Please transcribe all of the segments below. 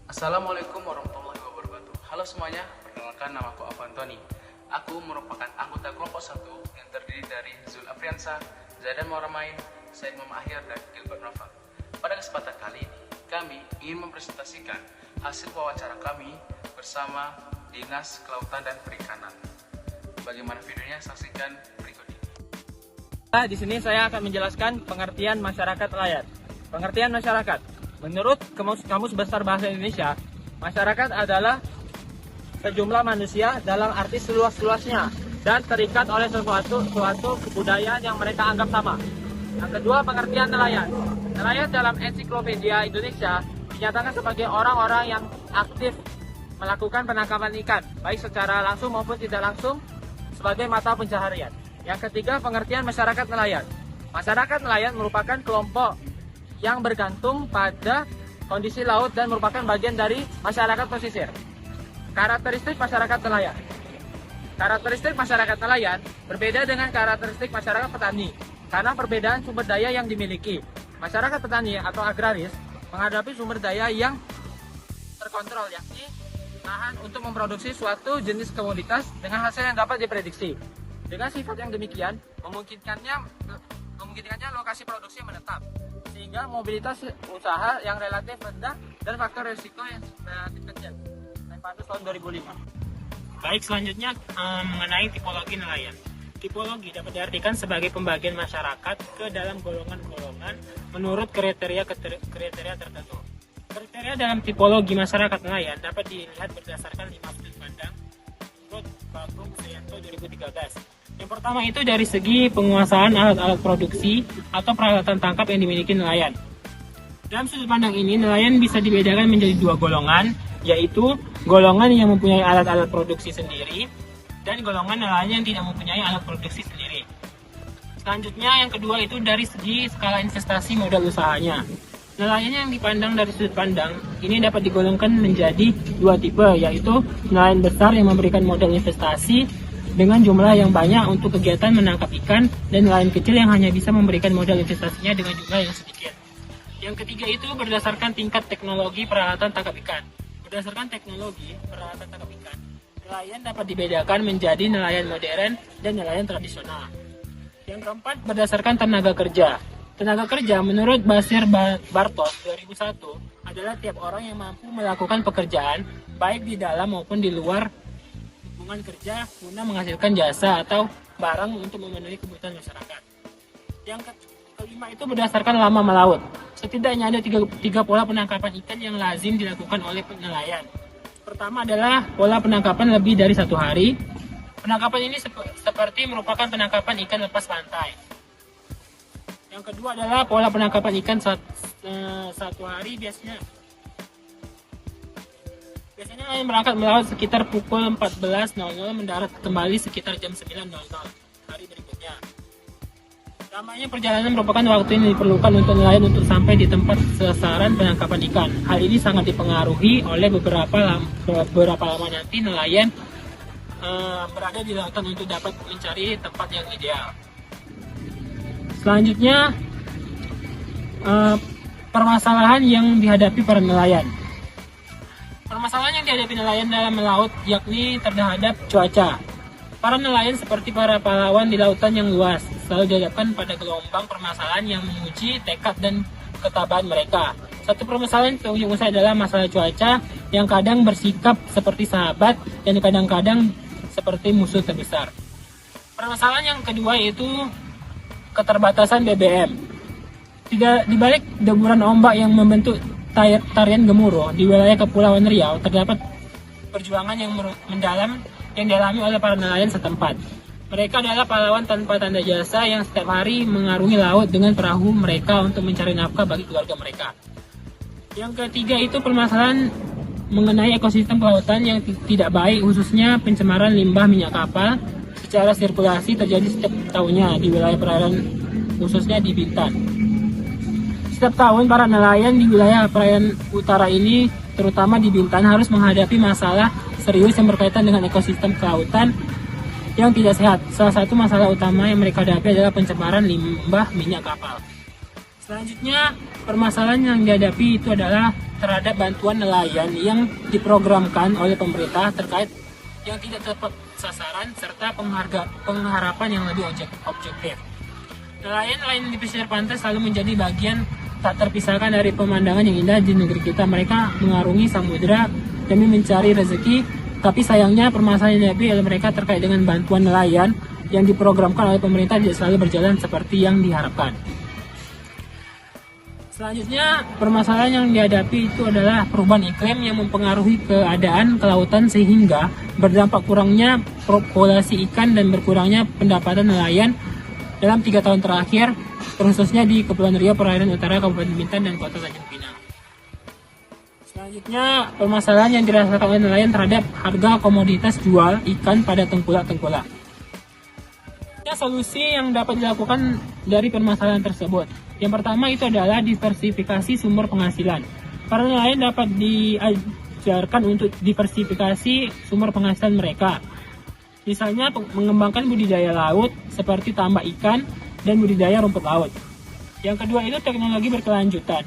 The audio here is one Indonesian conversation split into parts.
Assalamualaikum warahmatullahi wabarakatuh. Halo semuanya, perkenalkan nama aku Avantoni. Aku merupakan anggota kelompok 1 yang terdiri dari Zul Afriansa, Zaidan Mauramain, Said Muhammad Ahyar, dan Gilbert Novel. Pada kesempatan kali ini, kami ingin mempresentasikan hasil wawancara kami bersama Dinas Kelautan dan Perikanan. Bagaimana videonya? Saksikan berikut ini. Di sini saya akan menjelaskan pengertian masyarakat nelayan. Pengertian masyarakat. Menurut Kamus Besar Bahasa Indonesia, masyarakat adalah sejumlah manusia dalam arti seluas-luasnya dan terikat oleh suatu kebudayaan yang mereka anggap sama. Yang kedua, pengertian nelayan. Nelayan dalam Ensiklopedia Indonesia dinyatakan sebagai orang-orang yang aktif melakukan penangkapan ikan, baik secara langsung maupun tidak langsung, sebagai mata pencaharian. Yang ketiga, pengertian masyarakat nelayan. Masyarakat nelayan merupakan kelompok yang bergantung pada kondisi laut dan merupakan bagian dari masyarakat pesisir. Karakteristik masyarakat nelayan. Karakteristik masyarakat nelayan berbeda dengan karakteristik masyarakat petani karena perbedaan sumber daya yang dimiliki. Masyarakat petani atau agraris menghadapi sumber daya yang terkontrol, yakni lahan untuk memproduksi suatu jenis komoditas dengan hasil yang dapat diprediksi. Dengan sifat yang demikian, memungkinkannya lokasi produksi yang menetap, sehingga mobilitas usaha yang relatif rendah dan faktor risiko yang relatif kecil. Pada tahun 2005. Baik, selanjutnya mengenai tipologi nelayan. Tipologi dapat diartikan sebagai pembagian masyarakat ke dalam golongan-golongan menurut kriteria tertentu. Kriteria dalam tipologi masyarakat nelayan dapat dilihat berdasarkan 5 sudut pandang menurut Bagong Suyanto 2013. Yang pertama itu dari segi penguasaan alat-alat produksi atau peralatan tangkap yang dimiliki nelayan. Dalam sudut pandang ini, nelayan bisa dibedakan menjadi 2 golongan, yaitu golongan yang mempunyai alat-alat produksi sendiri dan golongan nelayan yang tidak mempunyai alat produksi sendiri. Selanjutnya, yang kedua itu dari segi skala investasi modal usahanya. Nelayan yang dipandang dari sudut pandang ini dapat digolongkan menjadi 2 tipe, yaitu nelayan besar yang memberikan modal investasi dengan jumlah yang banyak untuk kegiatan menangkap ikan, dan nelayan kecil yang hanya bisa memberikan modal investasinya dengan jumlah yang sedikit. Yang ketiga itu berdasarkan tingkat teknologi peralatan tangkap ikan. Berdasarkan teknologi peralatan tangkap ikan, nelayan dapat dibedakan menjadi nelayan modern dan nelayan tradisional. Yang keempat, berdasarkan tenaga kerja. Tenaga kerja menurut Basir Bartos 2001 adalah tiap orang yang mampu melakukan pekerjaan baik di dalam maupun di luar hubungan kerja guna menghasilkan jasa atau barang untuk memenuhi kebutuhan masyarakat. Yang kelima itu berdasarkan lama melaut. Setidaknya ada tiga pola penangkapan ikan yang lazim dilakukan oleh nelayan. Pertama adalah pola penangkapan lebih dari 1 hari. Penangkapan ini seperti merupakan penangkapan ikan lepas pantai. Yang kedua adalah pola penangkapan ikan 1 hari biasanya nelayan berangkat melaut sekitar pukul 14.00, mendarat kembali sekitar jam 9.00 hari berikutnya. Lamanya perjalanan merupakan waktu yang diperlukan untuk nelayan untuk sampai di tempat sasaran penangkapan ikan. Hal ini sangat dipengaruhi oleh beberapa lama nanti nelayan berada di lautan untuk dapat mencari tempat yang ideal. Selanjutnya, permasalahan yang dihadapi para nelayan. Permasalahan yang dihadapi nelayan dalam melaut yakni terhadap cuaca. Para nelayan seperti para pahlawan di lautan yang luas selalu dihadapkan pada gelombang permasalahan yang menguji tekad dan ketabahan mereka. Satu permasalahan yang usai adalah masalah cuaca yang kadang bersikap seperti sahabat dan kadang-kadang seperti musuh terbesar. Permasalahan yang kedua yaitu keterbatasan BBM. Di balik deburan ombak yang membentuk tarian gemuruh di wilayah Kepulauan Riau, terdapat perjuangan yang mendalam yang dialami oleh para nelayan setempat. Mereka adalah pahlawan tanpa tanda jasa yang setiap hari mengarungi laut dengan perahu mereka untuk mencari nafkah bagi keluarga mereka. Yang ketiga itu permasalahan mengenai ekosistem kelautan yang tidak baik, khususnya pencemaran limbah minyak kapal secara sirkulasi terjadi setiap tahunnya di wilayah perairan, khususnya di Bintan. Setiap tahun para nelayan di wilayah perairan utara ini, terutama di Bintan, harus menghadapi masalah serius yang berkaitan dengan ekosistem kelautan yang tidak sehat. Salah satu masalah utama yang mereka hadapi adalah pencemaran limbah minyak kapal. Selanjutnya, permasalahan yang dihadapi itu adalah terhadap bantuan nelayan yang diprogramkan oleh pemerintah terkait yang tidak tepat sasaran serta pengharapan yang lebih objektif. Nelayan di pesisir pantai selalu menjadi bagian tak terpisahkan dari pemandangan yang indah di negeri kita. Mereka mengarungi samudera demi mencari rezeki, tapi sayangnya permasalahan yang dihadapi oleh mereka terkait dengan bantuan nelayan yang diprogramkan oleh pemerintah tidak selalu berjalan seperti yang diharapkan. Selanjutnya, permasalahan yang dihadapi itu adalah perubahan iklim yang mempengaruhi keadaan kelautan sehingga berdampak kurangnya populasi ikan dan berkurangnya pendapatan nelayan dalam 3 tahun terakhir, khususnya di Kepulauan Riau, Perairan Utara, Kabupaten Bintan, dan Kota Tanjung Pinang. Selanjutnya, permasalahan yang dirasakan oleh nelayan terhadap harga komoditas jual ikan pada tengkulak-tengkulak. Solusi yang dapat dilakukan dari permasalahan tersebut. Yang pertama itu adalah diversifikasi sumber penghasilan. Para nelayan dapat diajarkan untuk diversifikasi sumber penghasilan mereka. Misalnya mengembangkan budidaya laut seperti tambak ikan dan budidaya rumput laut. Yang kedua itu teknologi berkelanjutan.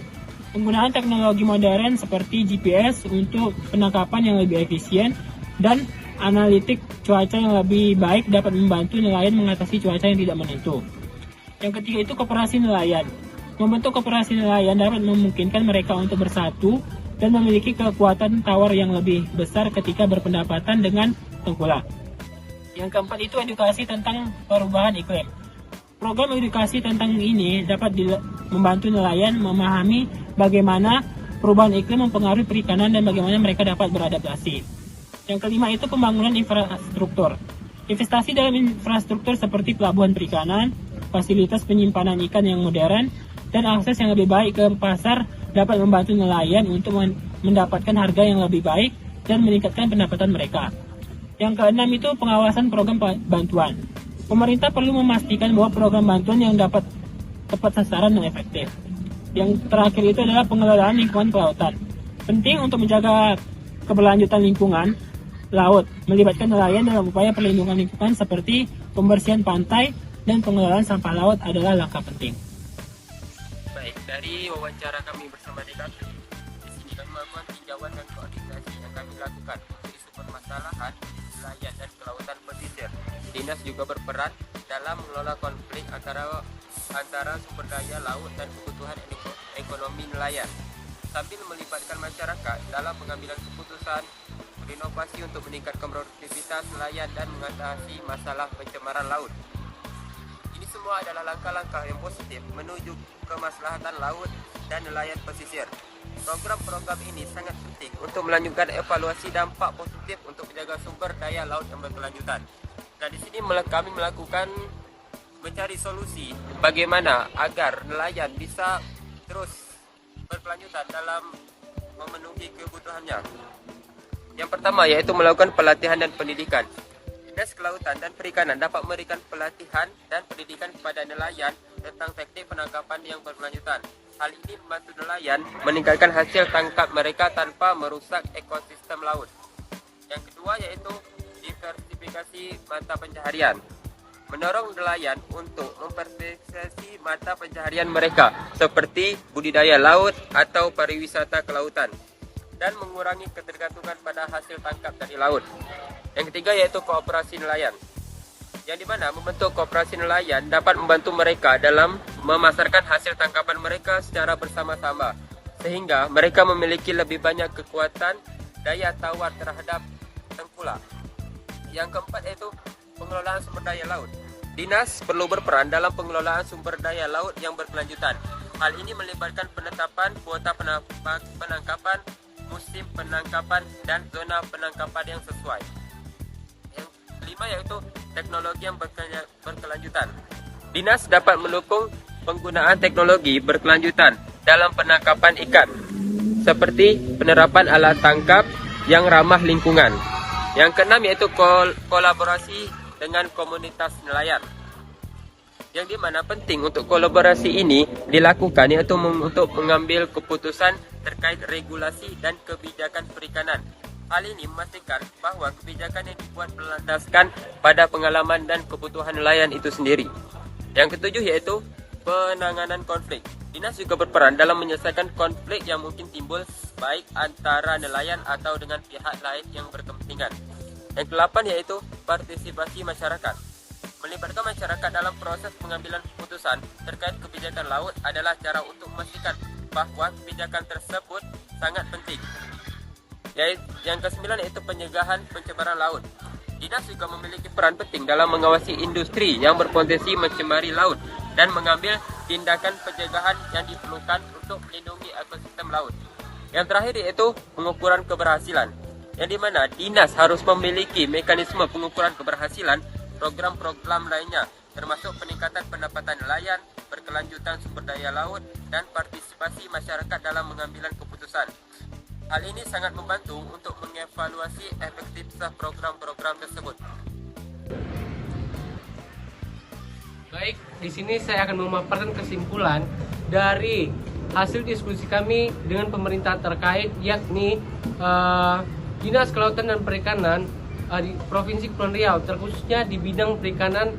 Penggunaan teknologi modern seperti GPS untuk penangkapan yang lebih efisien dan analitik cuaca yang lebih baik dapat membantu nelayan mengatasi cuaca yang tidak menentu. Yang ketiga itu koperasi nelayan. Membentuk koperasi nelayan dapat memungkinkan mereka untuk bersatu dan memiliki kekuatan tawar yang lebih besar ketika berpendapatan dengan tengkulak. Yang keempat itu edukasi tentang perubahan iklim. Program edukasi tentang ini dapat membantu nelayan memahami bagaimana perubahan iklim mempengaruhi perikanan dan bagaimana mereka dapat beradaptasi. Yang kelima itu pembangunan infrastruktur. Investasi dalam infrastruktur seperti pelabuhan perikanan, fasilitas penyimpanan ikan yang modern, dan akses yang lebih baik ke pasar dapat membantu nelayan untuk mendapatkan harga yang lebih baik dan meningkatkan pendapatan mereka. Yang keenam itu pengawasan program bantuan. Pemerintah perlu memastikan bahwa program bantuan yang dapat tepat sasaran dan efektif. Yang terakhir itu adalah pengelolaan lingkungan kelautan. Penting untuk menjaga keberlanjutan lingkungan laut, melibatkan nelayan dalam upaya perlindungan lingkungan seperti pembersihan pantai dan pengelolaan sampah laut adalah langkah penting. Baik, dari wawancara kami bersama DKP, di sini kami melakukan tinjauan dan koordinasi yang kami lakukan untuk isu permasalahan nelayan dan kelautan pesisir. Dinas juga berperan dalam mengelola konflik antara sumber daya laut dan kebutuhan ekonomi nelayan, sambil melibatkan masyarakat dalam pengambilan keputusan, berinovasi untuk meningkatkan produktivitas nelayan dan mengatasi masalah pencemaran laut. Ini semua adalah langkah-langkah yang positif menuju kemaslahatan laut dan nelayan pesisir. Program-program ini sangat penting untuk melanjutkan evaluasi dampak positif untuk menjaga sumber daya laut yang berkelanjutan. Dan di sini kami melakukan mencari solusi bagaimana agar nelayan bisa terus berkelanjutan dalam memenuhi kebutuhannya. Yang pertama yaitu melakukan pelatihan dan pendidikan. Dinas Kelautan dan Perikanan dapat memberikan pelatihan dan pendidikan kepada nelayan tentang teknik penangkapan yang berkelanjutan. Hal ini membantu nelayan meningkatkan hasil tangkap mereka tanpa merusak ekosistem laut. Yang kedua yaitu diversifikasi mata pencaharian. Mendorong nelayan untuk memperdiversifikasi mata pencaharian mereka seperti budidaya laut atau pariwisata kelautan dan mengurangi ketergantungan pada hasil tangkap dari laut. Yang ketiga yaitu kooperasi nelayan, yang dimana membentuk kooperasi nelayan dapat membantu mereka dalam memasarkan hasil tangkapan mereka secara bersama-sama, sehingga mereka memiliki lebih banyak kekuatan daya tawar terhadap tengkulak. Yang keempat yaitu pengelolaan sumber daya laut. Dinas perlu berperan dalam pengelolaan sumber daya laut yang berkelanjutan. Hal ini melibatkan penetapan kuota penangkapan, musim penangkapan, dan zona penangkapan yang sesuai. Yang kelima yaitu teknologi yang berkelanjutan. Dinas dapat mendukung penggunaan teknologi berkelanjutan dalam penangkapan ikan, seperti penerapan alat tangkap yang ramah lingkungan. Yang keenam yaitu kolaborasi dengan komunitas nelayan, yang dimana penting untuk kolaborasi ini dilakukan yaitu untuk mengambil keputusan terkait regulasi dan kebijakan perikanan. Hal ini memastikan bahwa kebijakan yang dibuat berlandaskan pada pengalaman dan kebutuhan nelayan itu sendiri. Yang ketujuh yaitu penanganan konflik. Dinas juga berperan dalam menyelesaikan konflik yang mungkin timbul baik antara nelayan atau dengan pihak lain yang berkepentingan. Yang ke-8 yaitu partisipasi masyarakat. Melibatkan masyarakat dalam proses pengambilan keputusan terkait kebijakan laut adalah cara untuk memastikan bahawa kebijakan tersebut sangat penting. Yang ke-9 yaitu pencegahan pencemaran laut. Dinas juga memiliki peran penting dalam mengawasi industri yang berpotensi mencemari laut dan mengambil tindakan pencegahan yang diperlukan untuk melindungi ekosistem laut. Yang terakhir yaitu pengukuran keberhasilan, yang dimana dinas harus memiliki mekanisme pengukuran keberhasilan program-program lainnya, termasuk peningkatan pendapatan nelayan, berkelanjutan sumber daya laut, dan partisipasi masyarakat dalam pengambilan keputusan. Hal ini sangat membantu untuk mengevaluasi efektivitas program-program tersebut. Baik, di sini saya akan memaparkan kesimpulan dari hasil diskusi kami dengan pemerintah terkait, yakni Dinas Kelautan dan Perikanan di Provinsi Kepulauan Riau, terkhususnya di bidang perikanan,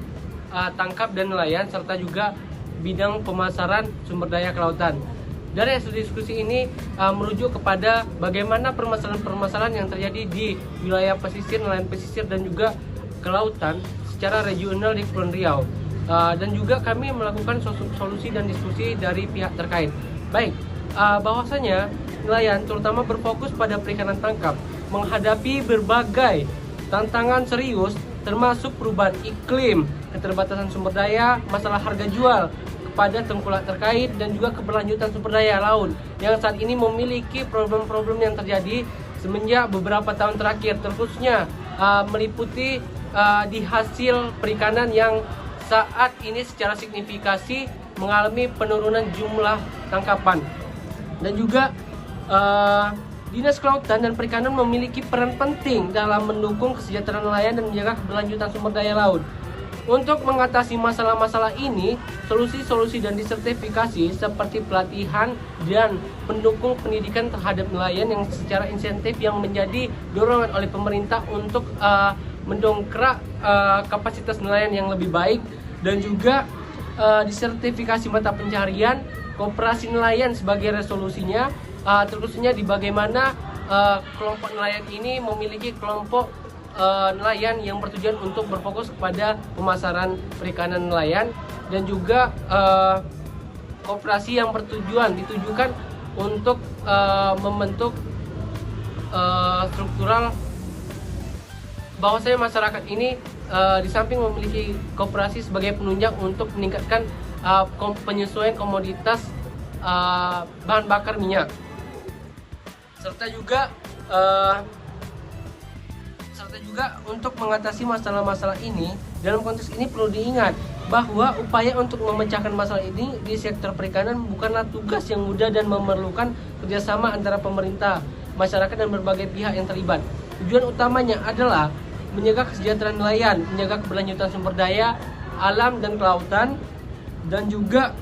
tangkap dan nelayan, serta juga bidang pemasaran sumber daya kelautan. Dari hasil diskusi ini merujuk kepada bagaimana permasalahan-permasalahan yang terjadi di wilayah pesisir, nelayan pesisir dan juga kelautan secara regional di Kepulauan Riau. Dan juga kami melakukan solusi dan diskusi dari pihak terkait. Baik, bahwasanya nelayan terutama berfokus pada perikanan tangkap menghadapi berbagai tantangan serius termasuk perubahan iklim, keterbatasan sumber daya, masalah harga jual pada tengkulak terkait dan juga keberlanjutan sumber daya laut yang saat ini memiliki problem-problem yang terjadi semenjak beberapa tahun terakhir, terkhususnya meliputi di hasil perikanan yang saat ini secara signifikasi mengalami penurunan jumlah tangkapan. Dan juga Dinas Kelautan dan Perikanan memiliki peran penting dalam mendukung kesejahteraan nelayan dan menjaga keberlanjutan sumber daya laut. Untuk mengatasi masalah-masalah ini, solusi-solusi dan disertifikasi seperti pelatihan dan pendukung pendidikan terhadap nelayan yang secara insentif yang menjadi dorongan oleh pemerintah untuk mendongkrak kapasitas nelayan yang lebih baik, dan juga disertifikasi mata pencarian, koperasi nelayan sebagai resolusinya, terkhususnya di bagaimana kelompok nelayan ini memiliki kelompok nelayan yang bertujuan untuk berfokus kepada pemasaran perikanan nelayan, dan juga koperasi yang ditujukan untuk membentuk struktural bahwasanya masyarakat ini di samping memiliki koperasi sebagai penunjang untuk meningkatkan penyesuaian komoditas bahan bakar minyak, serta juga untuk mengatasi masalah-masalah ini. Dalam konteks ini perlu diingat bahwa upaya untuk memecahkan masalah ini di sektor perikanan bukanlah tugas yang mudah dan memerlukan kerjasama antara pemerintah, masyarakat dan berbagai pihak yang terlibat. Tujuan utamanya adalah menjaga kesejahteraan nelayan, menjaga keberlanjutan sumber daya alam dan kelautan, dan juga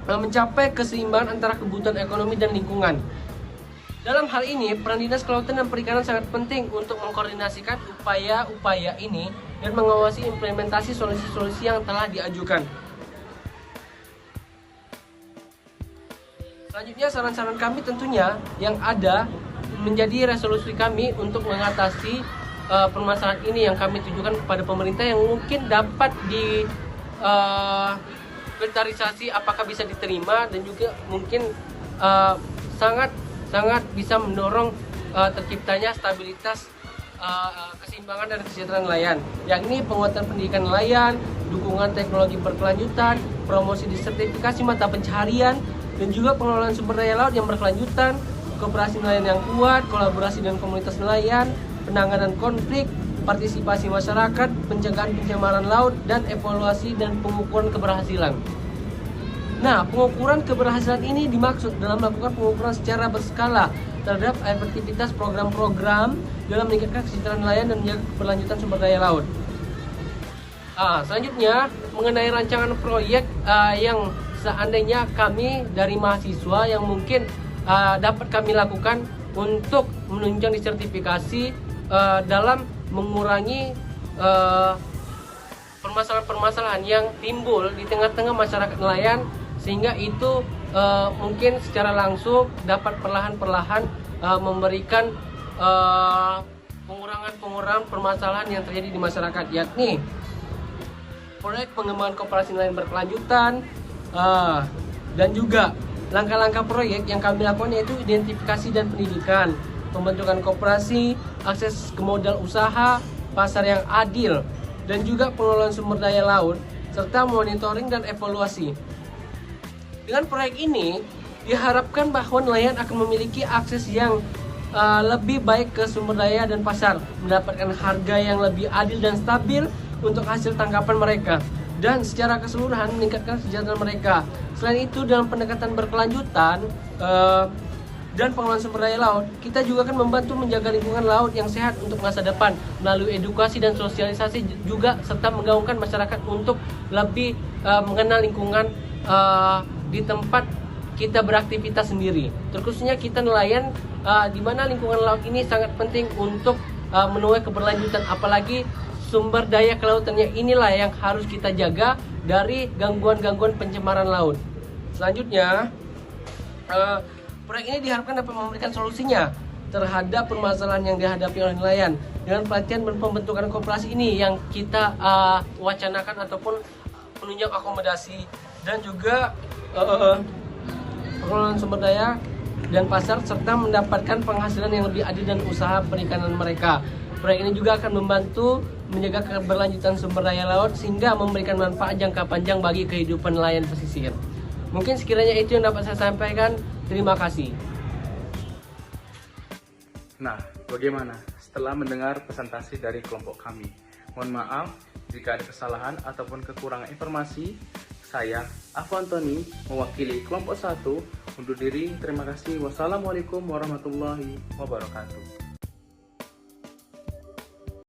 mencapai keseimbangan antara kebutuhan ekonomi dan lingkungan. Dalam hal ini, peran Dinas Kelautan dan Perikanan sangat penting untuk mengkoordinasikan upaya-upaya ini dan mengawasi implementasi solusi-solusi yang telah diajukan. Selanjutnya, saran-saran kami tentunya yang ada menjadi resolusi kami untuk mengatasi permasalahan ini yang kami tujukan kepada pemerintah, yang mungkin dapat diventarisasi apakah bisa diterima, dan juga mungkin sangat bisa mendorong terciptanya stabilitas, keseimbangan dan kesejahteraan nelayan, yakni penguatan pendidikan nelayan, dukungan teknologi berkelanjutan, promosi disertifikasi mata pencaharian, dan juga pengelolaan sumber daya laut yang berkelanjutan, kooperasi nelayan yang kuat, kolaborasi dengan komunitas nelayan, penanganan konflik, partisipasi masyarakat, pencegahan pencemaran laut, dan evaluasi dan pengukuran keberhasilan. Nah, pengukuran keberhasilan ini dimaksud dalam melakukan pengukuran secara berskala terhadap efektivitas program-program dalam meningkatkan kesejahteraan nelayan dan menjaga keberlanjutan sumber daya laut. Selanjutnya, mengenai rancangan proyek yang seandainya kami dari mahasiswa yang mungkin dapat kami lakukan untuk menunjang disertifikasi dalam mengurangi permasalahan-permasalahan yang timbul di tengah-tengah masyarakat nelayan, sehingga itu mungkin secara langsung dapat perlahan-perlahan memberikan pengurangan permasalahan yang terjadi di masyarakat, yakni proyek pengembangan koperasi nelayan berkelanjutan, dan juga langkah-langkah proyek yang kami lakukan yaitu identifikasi dan pendidikan, pembentukan koperasi, akses ke modal usaha, pasar yang adil, dan juga pengelolaan sumber daya laut, serta monitoring dan evaluasi. Dengan proyek ini diharapkan bahwa nelayan akan memiliki akses yang lebih baik ke sumber daya dan pasar, mendapatkan harga yang lebih adil dan stabil untuk hasil tangkapan mereka, dan secara keseluruhan meningkatkan kesejahteraan mereka. Selain itu, dalam pendekatan berkelanjutan dan pengelolaan sumber daya laut, kita juga akan membantu menjaga lingkungan laut yang sehat untuk masa depan melalui edukasi dan sosialisasi juga, serta menggaungkan masyarakat untuk lebih mengenal lingkungan di tempat kita beraktivitas sendiri. Terkhususnya kita nelayan, di mana lingkungan laut ini sangat penting untuk menuai keberlanjutan, apalagi sumber daya kelautannya inilah yang harus kita jaga dari gangguan-gangguan pencemaran laut. Selanjutnya, proyek ini diharapkan dapat memberikan solusinya terhadap permasalahan yang dihadapi oleh nelayan. Dengan pelatihan dan pembentukan koperasi ini yang kita wacanakan ataupun penunjang akomodasi, dan juga pengelolaan sumber daya dan pasar, serta mendapatkan penghasilan yang lebih adil dan usaha perikanan mereka. Proyek ini juga akan membantu menjaga keberlanjutan sumber daya laut sehingga memberikan manfaat jangka panjang bagi kehidupan nelayan pesisir. Mungkin sekiranya itu yang dapat saya sampaikan. Terima kasih. Nah, bagaimana setelah mendengar presentasi dari kelompok kami? Mohon maaf jika ada kesalahan ataupun kekurangan informasi. Saya, Afwan Tony, mewakili kelompok 1, undur diri. Terima kasih. Wassalamualaikum warahmatullahi wabarakatuh.